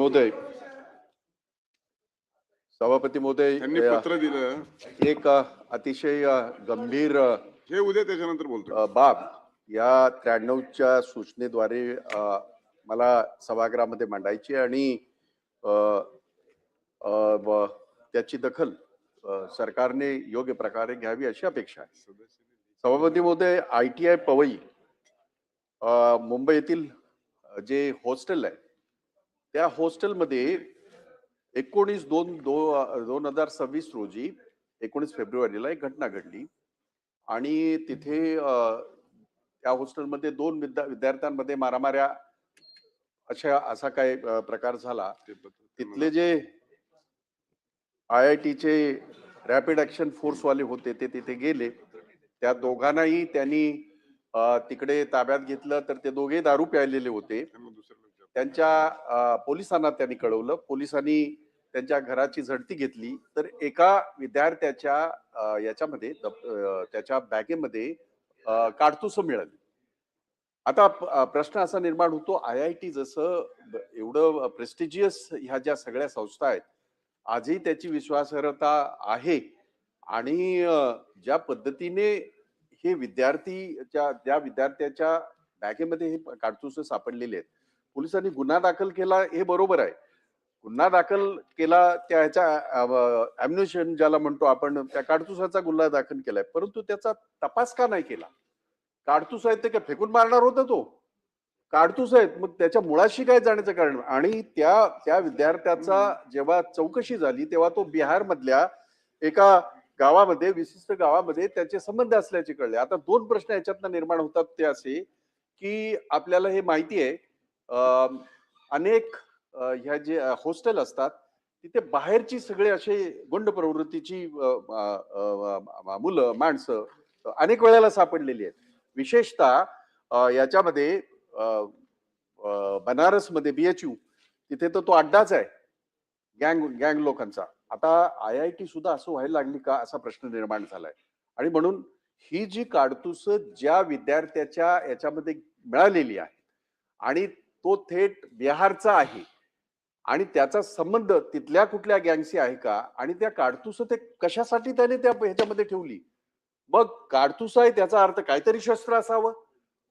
महोदय, सभापती महोदय, त्यांनी पत्र दिलं. एक अतिशय गंभीर हे उद्या त्याच्यानंतर बोलतो. बाब या 93च्या सूचनेद्वारे मला सभागृहामध्ये मांडायची आणि त्याची दखल सरकारने योग्य प्रकारे घ्यावी अशी अपेक्षा आहे. सभापती महोदय, ITI पवई मुंबईतील जे हॉस्टेल आहे त्या हॉस्टेलमध्ये 19/2/2026 रोजी 19 फेब्रुवारीला एक घटना घडली आणि तिथे त्या हॉस्टेलमध्ये 2 विद्यार्थ्यांमध्ये मारामाऱ्या असा काही प्रकार झाला. तिथले जे IITचे रॅपिड ऍक्शन फोर्स वाले होते ते तिथे गेले. त्या दोघांनाही त्यांनी तिकडे ताब्यात घेतलं तर ते दोघे दारू प्यायलेले होते. त्यांच्या पोलिसांना त्यांनी कळवलं. पोलिसांनी त्यांच्या घराची झडती घेतली तर एका विद्यार्थ्याच्या याच्यामध्ये त्याच्या बॅगेमध्ये काडतुसं मिळाली. आता प्रश्न असा निर्माण होतो, IIT जसं एवढं प्रेस्टिजियस ह्या ज्या सगळ्या संस्था आहेत आजही त्याची विश्वासार्हता आहे आणि ज्या पद्धतीने हे ज्या विद्यार्थ्याच्या बॅगेमध्ये हे काडतुसं सापडलेले आहेत, पोलिसांनी गुन्हा दाखल केला हे बरोबर आहे. गुन्हा दाखल केला त्याच्या अॅम्युनिशन ज्याला म्हणतो आपण त्या काडतुसाचा गुन्हा दाखल केलाय, परंतु त्याचा तपास का नाही केला? काडतूस आहेत ते काय फेकून मारणार होता तो? काडतूस आहेत, मग त्याच्या मुळाशी काय जाण्याचं कारण? आणि त्या विद्यार्थ्याचा जेव्हा चौकशी झाली तेव्हा तो बिहार मधल्या एका गावामध्ये, विशिष्ट गावामध्ये त्याचे संबंध असल्याचे कळले. आता 2 प्रश्न याच्यातनं निर्माण होतात ते असे की आपल्याला हे माहिती आहे अनेक ह्या जे हॉस्टेल असतात तिथे बाहेरची सगळे असे गुंड प्रवृत्तीची मुलं माणसं अनेक वेळेला सापडलेली आहेत. विशेषतः याच्यामध्ये बनारसमध्ये BHU तिथे तर तो अड्डाच आहे गँग लोकांचा. आता IIT सुद्धा असं व्हायला लागली का असा प्रश्न निर्माण झालाय. आणि म्हणून ही जी काडतुसं ज्या विद्यार्थ्याच्या याच्यामध्ये मिळालेली आहे आणि तो थेट बिहारचा आहे आणि त्याचा संबंध तिथल्या कुठल्या गँगशी आहे का, आणि त्या काडतुसं ते कशासाठी त्याने त्या ह्याच्यामध्ये ठेवली? मग काडतुस आहे त्याचा अर्थ काहीतरी शस्त्र असावं,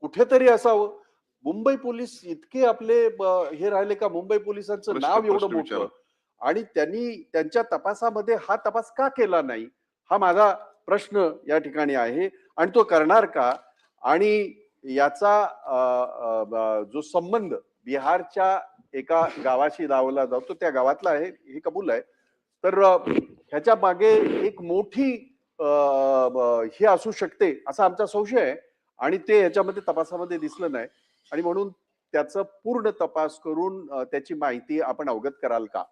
कुठेतरी असावं. मुंबई पोलीस इतके आपले हे राहिले का? मुंबई पोलिसांचं नाव एवढं मोठं आणि त्यांनी त्यांच्या तपासामध्ये हा तपास का केला नाही, हा माझा प्रश्न या ठिकाणी आहे. आणि तो करणार का? आणि याचा जो संबंध बिहारच्या एका गावाशी लावला जातो त्या गावातला आहे हे कबूल आहे. तर ह्याच्या मागे एक मोठी हे असू शकते असा आमचा संशय आहे आणि ते ह्याच्यामध्ये तपासामध्ये दिसलं नाही. आणि म्हणून त्याचं पूर्ण तपास करून त्याची माहिती आपण अवगत कराल का?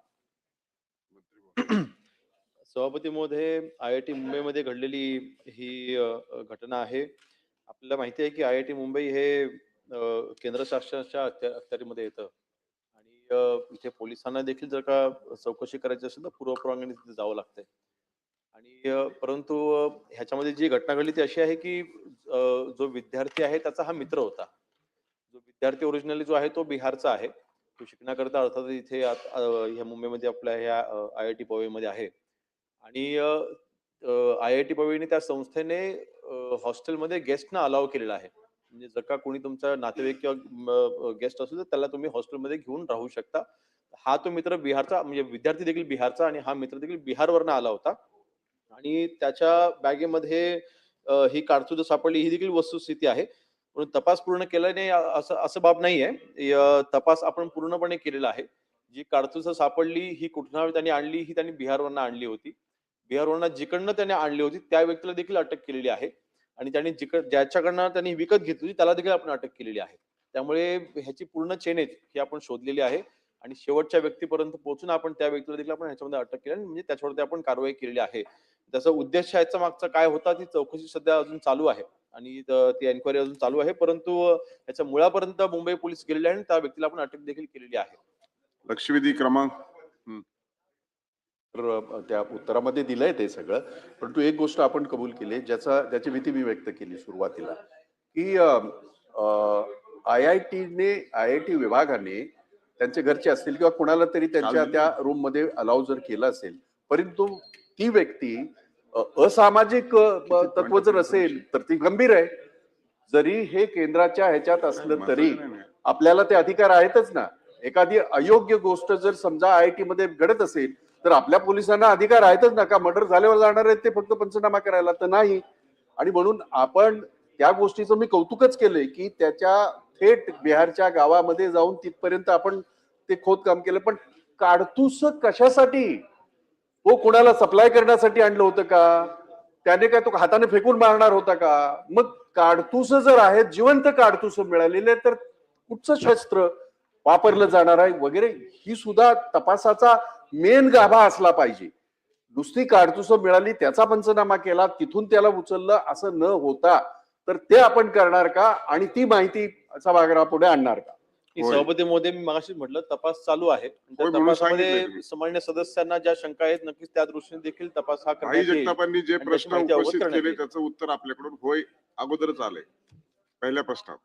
सभापती महोदय, IIT मुंबईमध्ये घडलेली ही घटना आहे. आपल्याला माहिती आहे की IIT मुंबई हे केंद्र शासनाच्या अखत्यारीमध्ये येतं आणि इथे पोलिसांना देखील जर का चौकशी करायची असेल तर पूर्वपरवानगीने तिथे जावं लागतंय. आणि परंतु ह्याच्यामध्ये जी घटना घडली ती अशी आहे की जो विद्यार्थी आहे त्याचा हा मित्र होता. जो विद्यार्थी ओरिजिनली जो आहे तो बिहारचा आहे. तो शिकण्याकरता अर्थात इथे ह्या मुंबईमध्ये आपल्या ह्या IIT पवईमध्ये आहे. आणि IIT पवईने त्या संस्थेने हॉस्टेलमध्ये गेस्टना अलाव केलेला आहे. म्हणजे जर का कोणी तुमचा नातेवाईक किंवा गेस्ट असेल तर त्याला तुम्ही हॉस्टेलमध्ये घेऊन राहू शकता. हा तो मित्र बिहारचा, म्हणजे विद्यार्थी देखील बिहारचा आणि हा मित्र देखील बिहारवरनं आला होता. आणि त्याच्या बॅगेमध्ये ही काडतुसं सापडली ही देखील वस्तुस्थिती आहे. पण तपास पूर्ण केला नाही असं बाब नाहीये. तपास आपण पूर्णपणे केलेला आहे. जी काडतुसं सापडली ही कुठून त्यांनी आणली, ही त्यांनी बिहारवरनं आणली होती. बिहारवरनं जिकडनं त्याने आणली होती त्या व्यक्तीला देखील अटक केलेली आहे. आणि त्यांनी ज्याच्याकडनं त्यांनी विकत घेतली त्याला देखील आपण अटक केलेली आहे. त्यामुळे ह्याची पूर्ण चेन आहे ही आपण शोधलेली आहे आणि शेवटच्या व्यक्तीपर्यंत पोहोचून आपण त्या व्यक्तीला देखील आपण ह्याच्यामध्ये अटक केली, म्हणजे त्याच्यावरती आपण कारवाई केलेली आहे. त्याचा उद्देश ह्याचा मागचा काय होता ती चौकशी सध्या अजून चालू आहे आणि ती एन्क्वायरी अजून चालू आहे. परंतु ह्याच्या मुळापर्यंत मुंबई पोलीस गेलेले आहे आणि त्या व्यक्तीला आपण अटक देखील केलेली आहे. लक्षवेधी क्रमांक त्या उत्तरामध्ये दिलंय ते सगळं. परंतु एक गोष्ट आपण कबूल केली ज्याची भीती मी व्यक्त केली सुरुवातीला की IIT विभागाने त्यांचे घरचे असतील किंवा कुणाला तरी त्यांच्या चालेल. त्या रूम मध्ये अलाउ जर केलं असेल, परंतु ती व्यक्ती असामाजिक तत्व जर असेल तर ती गंभीर आहे. जरी हे केंद्राच्या ह्याच्यात असलं तरी आपल्याला ते अधिकार आहेतच ना. एखादी अयोग्य गोष्ट जर समजा IIT मध्ये घडत असेल तर आपल्या पोलिसांना अधिकार आहेतच ना. का मर्डर झाल्यावर जाणार आहेत ते फक्त पंचनामा करायला तर नाही. आणि म्हणून आपण त्या गोष्टीचं मी कौतुकच केलंय की त्याच्या थेट बिहारच्या गावामध्ये जाऊन तिथपर्यंत आपण ते खोदकाम केलं. पण काडतूस कशासाठी? तो कोणाला सप्लाय करण्यासाठी आणलं होतं का? त्याने काय तो हाताने फेकून मारणार होता का? मग काडतूस जर आहेत, जिवंत काडतूस मिळालेले, तर कुठचं शस्त्र वापरलं जाणार आहे वगैरे ही सुद्धा तपासाचा मेन गाभा असला पाहिजे. नुसती काडतूस मिळाली, त्याचा पंचनामा केला, तिथून त्याला उचललं असं न होता तर ते आपण करणार का? आणि ती माहिती सभागृहापुढे आणणार का? की होय. सभापती महोदय, मी मगाशीच म्हटलं तपास चालू आहे. त्या होय, म्हणून सांगितलंय तपासामध्ये तुम्ही. सन्माननीय सदस्यांना ज्या शंका आहेत नक्कीच त्या दृष्टीने देखील तपास हा भाई करण्यात येईल. जगतापांनी जे आणि त्याची प्रश्न माहिती अवगत उपस्थित करण्यात केले येईल. त्याचं उत्तर आपल्याकडून होय अगोदरच आलंय पहिल्या प्रश्नात.